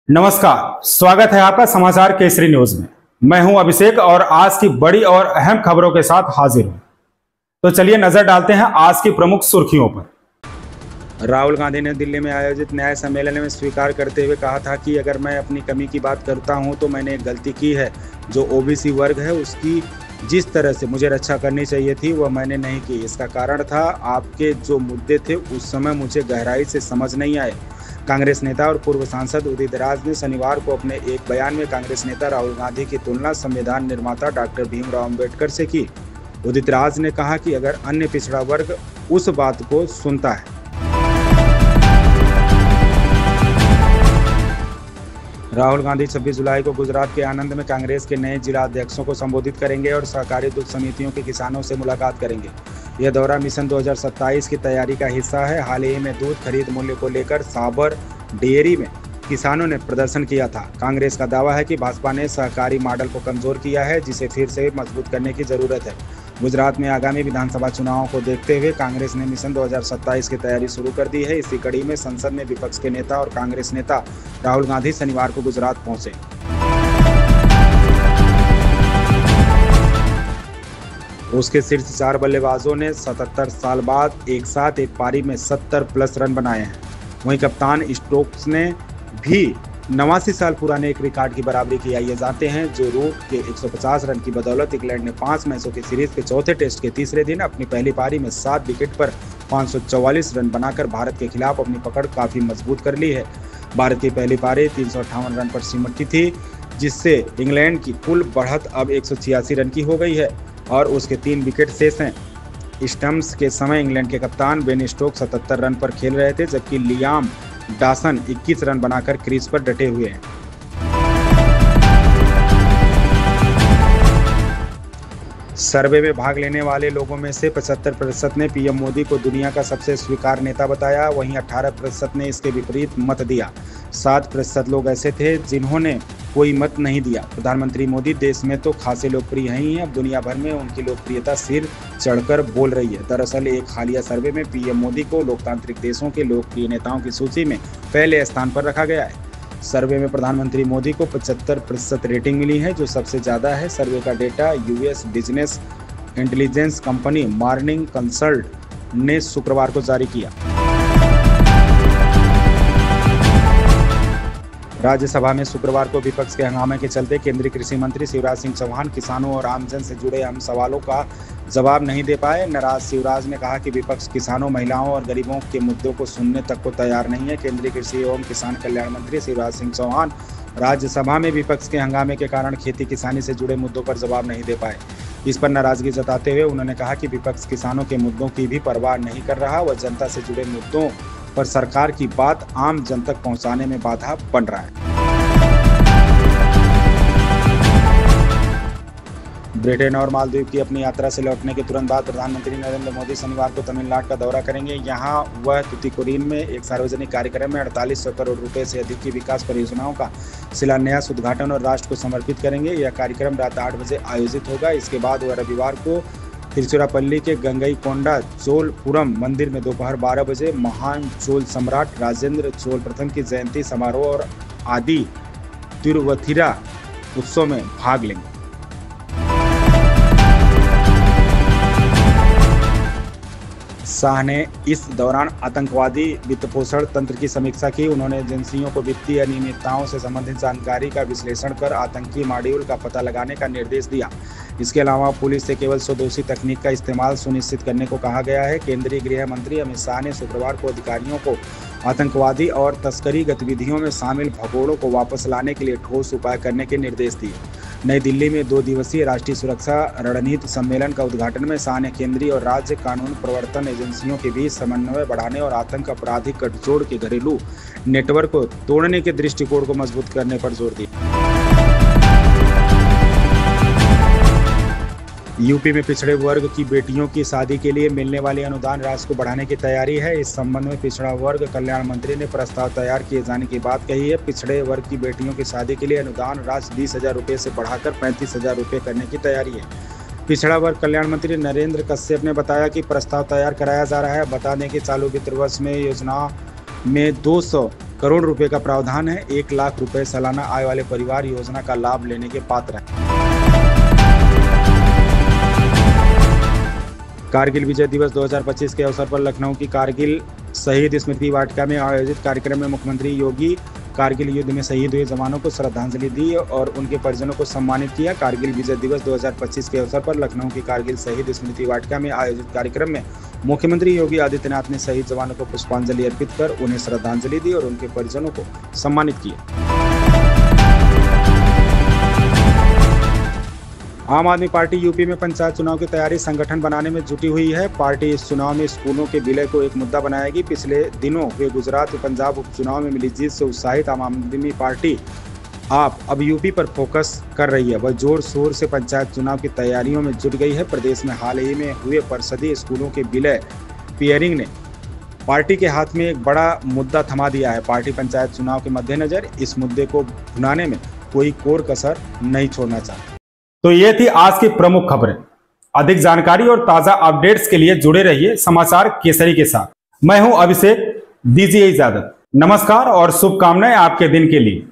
नमस्कार, स्वागत है आपका समाचार केसरी न्यूज में। मैं हूं अभिषेक और आज की बड़ी और अहम खबरों के साथ हाजिर हूं। तो चलिए नजर डालते हैं आज की प्रमुख सुर्खियों पर। राहुल गांधी ने दिल्ली में आयोजित न्याय सम्मेलन में स्वीकार करते हुए कहा था कि अगर मैं अपनी कमी की बात करता हूं तो मैंने एक गलती की है। जो ओबीसी वर्ग है उसकी जिस तरह से मुझे रक्षा करनी चाहिए थी वह मैंने नहीं की। इसका कारण था आपके जो मुद्दे थे उस समय मुझे गहराई से समझ नहीं आए। कांग्रेस नेता और पूर्व सांसद उदित राज ने शनिवार को अपने एक बयान में कांग्रेस नेता राहुल गांधी की तुलना संविधान निर्माता डॉक्टर भीमराव अंबेडकर से की। उदित राज ने कहा कि अगर अन्य पिछड़ा वर्ग उस बात को सुनता है। राहुल गांधी 26 जुलाई को गुजरात के आनंद में कांग्रेस के नए जिला अध्यक्षों को संबोधित करेंगे और सहकारी दूध समितियों के किसानों से मुलाकात करेंगे। यह दौरा मिशन 2027 की तैयारी का हिस्सा है। हाल ही में दूध खरीद मूल्य को लेकर साबर डेयरी में किसानों ने प्रदर्शन किया था। कांग्रेस का दावा है कि भाजपा ने सहकारी मॉडल को कमजोर किया है, जिसे फिर से मजबूत करने की जरूरत है। गुजरात में आगामी विधानसभा चुनावों को देखते हुए कांग्रेस ने मिशन 2027 की तैयारी शुरू कर दी है। इसी कड़ी में संसद में विपक्ष के नेता और कांग्रेस नेता राहुल गांधी शनिवार को गुजरात पहुंचे। उसके शीर्ष 4 बल्लेबाजों ने 77 साल बाद एक साथ एक पारी में 70+ रन बनाए हैं। वहीं कप्तान स्टोक्स ने भी 89 साल पुराने एक रिकॉर्ड की बराबरी की। आइए जानते हैं जो रूट के 150 रन की बदौलत इंग्लैंड ने 5 मैचों की सीरीज के चौथे टेस्ट के तीसरे दिन अपनी पहली पारी में 7 विकेट पर 544 रन बनाकर भारत के खिलाफ अपनी पकड़ काफी मजबूत कर ली है। भारत की पहली पारी 358 रन पर सिमटी थी, जिससे इंग्लैंड की कुल बढ़त अब 186 रन की हो गई है और उसके 3 विकेट शेष हैं। स्टम्प्स के समय इंग्लैंड के कप्तान बेन स्टोक्स 77 रन पर खेल रहे थे, जबकि लियाम डॉसन 21 रन बनाकर क्रीज पर डटे हुए हैं। सर्वे में भाग लेने वाले लोगों में से 75% ने पीएम मोदी को दुनिया का सबसे स्वीकार नेता बताया। वहीं 18% ने इसके विपरीत मत दिया। 7% लोग ऐसे थे जिन्होंने कोई मत नहीं दिया। प्रधानमंत्री मोदी देश में तो खासे लोकप्रिय हैं ही, अब दुनिया भर में उनकी लोकप्रियता सिर चढ़कर बोल रही है। दरअसल एक हालिया सर्वे में पीएम मोदी को लोकतांत्रिक देशों के लोकप्रिय नेताओं की सूची में पहले स्थान पर रखा गया है। सर्वे में प्रधानमंत्री मोदी को 75% रेटिंग मिली है, जो सबसे ज़्यादा है। सर्वे का data US business intelligence company morning consult ने शुक्रवार को जारी किया। राज्यसभा में शुक्रवार को विपक्ष के हंगामे के चलते केंद्रीय कृषि मंत्री शिवराज सिंह चौहान किसानों और आमजन से जुड़े अहम सवालों का जवाब नहीं दे पाए। नाराज शिवराज ने कहा कि विपक्ष किसानों, महिलाओं और गरीबों के मुद्दों को सुनने तक को तैयार नहीं है। केंद्रीय कृषि एवं किसान कल्याण मंत्री शिवराज सिंह चौहान राज्यसभा में विपक्ष के हंगामे के कारण खेती किसानी से जुड़े मुद्दों पर जवाब नहीं दे पाए। इस पर नाराजगी जताते हुए उन्होंने कहा कि विपक्ष किसानों के मुद्दों की भी परवाह नहीं कर रहा। वह जनता से जुड़े मुद्दों पर सरकार की बात आम जन तक पहुंचाने में बाधा बन रहा है। ब्रिटेन और मालदीव की अपनी यात्रा से लौटने के तुरंत बाद प्रधानमंत्री नरेंद्र मोदी शनिवार को तमिलनाडु का दौरा करेंगे। यहां वह तुतिकोरिन में एक सार्वजनिक कार्यक्रम में 4800 करोड़ रुपए से अधिक की विकास परियोजनाओं का शिलान्यास, उद्घाटन और राष्ट्र को समर्पित करेंगे। यह कार्यक्रम रात 8 बजे आयोजित होगा। इसके बाद वह रविवार को तिरुचिरापल्ली के गंगईकोंडा चोलपुरम मंदिर में दोपहर 12 बजे महान चोल सम्राट राजेंद्र चोल प्रथम की जयंती समारोह और आदि तिरुवथिरा उत्सव में भाग लेंगे। शाह ने इस दौरान आतंकवादी वित्तपोषण तंत्र की समीक्षा की। उन्होंने एजेंसियों को वित्तीय अनियमितताओं से संबंधित जानकारी का विश्लेषण कर आतंकी मॉड्यूल का पता लगाने का निर्देश दिया। इसके अलावा पुलिस से केवल स्वदेशी तकनीक का इस्तेमाल सुनिश्चित करने को कहा गया है। केंद्रीय गृह मंत्री अमित शाह ने शुक्रवार को अधिकारियों को आतंकवादी और तस्करी गतिविधियों में शामिल भगोड़ों को वापस लाने के लिए ठोस उपाय करने के निर्देश दिए। नई दिल्ली में 2 दिवसीय राष्ट्रीय सुरक्षा रणनीति सम्मेलन का उद्घाटन में शाह ने केंद्रीय और राज्य कानून प्रवर्तन एजेंसियों के बीच समन्वय बढ़ाने और आतंक अपराधी गठजोड़ के घरेलू नेटवर्क को तोड़ने के दृष्टिकोण को मजबूत करने पर जोर दिया। यूपी में पिछड़े वर्ग की बेटियों की शादी के लिए मिलने वाली अनुदान राशि को बढ़ाने की तैयारी है। इस संबंध में पिछड़ा वर्ग कल्याण मंत्री ने प्रस्ताव तैयार किए जाने की बात कही है। पिछड़े वर्ग की बेटियों की शादी के लिए अनुदान राशि 20,000 रुपये से बढ़ाकर 35,000 रुपये करने की तैयारी है। पिछड़ा वर्ग कल्याण मंत्री नरेंद्र कश्यप ने बताया कि प्रस्ताव तैयार कराया जा रहा है। बता दें कि चालू वित्त वर्ष में योजना में 200 करोड़ रुपए का प्रावधान है। 1 लाख रुपए सालाना आय वाले परिवार योजना का लाभ लेने के पात्र हैं। कारगिल विजय दिवस 2025 के अवसर पर लखनऊ की कारगिल शहीद स्मृति वाटिका में आयोजित कार्यक्रम में मुख्यमंत्री योगी कारगिल युद्ध में शहीद हुए जवानों को श्रद्धांजलि दी और उनके परिजनों को सम्मानित किया। कारगिल विजय दिवस 2025 के अवसर पर लखनऊ की कारगिल शहीद स्मृति वाटिका में आयोजित कार्यक्रम में मुख्यमंत्री योगी आदित्यनाथ ने शहीद जवानों को पुष्पांजलि अर्पित कर उन्हें श्रद्धांजलि दी और उनके परिजनों को सम्मानित किया। आम आदमी पार्टी यूपी में पंचायत चुनाव की तैयारी संगठन बनाने में जुटी हुई है। पार्टी इस चुनाव में स्कूलों के विलय को एक मुद्दा बनाएगी। पिछले दिनों हुए गुजरात व पंजाब उपचुनाव में मिली जीत से उत्साहित आम आदमी पार्टी अब यूपी पर फोकस कर रही है। वह जोर शोर से पंचायत चुनाव की तैयारियों में जुट गई है। प्रदेश में हाल ही में हुए परिषदीय स्कूलों के विलय पियरिंग ने पार्टी के हाथ में एक बड़ा मुद्दा थमा दिया है। पार्टी पंचायत चुनाव के मद्देनजर इस मुद्दे को भुनाने में कोई कोर कसर नहीं छोड़ना चाहती। तो ये थी आज की प्रमुख खबरें। अधिक जानकारी और ताजा अपडेट्स के लिए जुड़े रहिए समाचार केसरी के साथ। मैं हूं अभिषेक, दीजिए इजाजत। नमस्कार और शुभकामनाएं आपके दिन के लिए।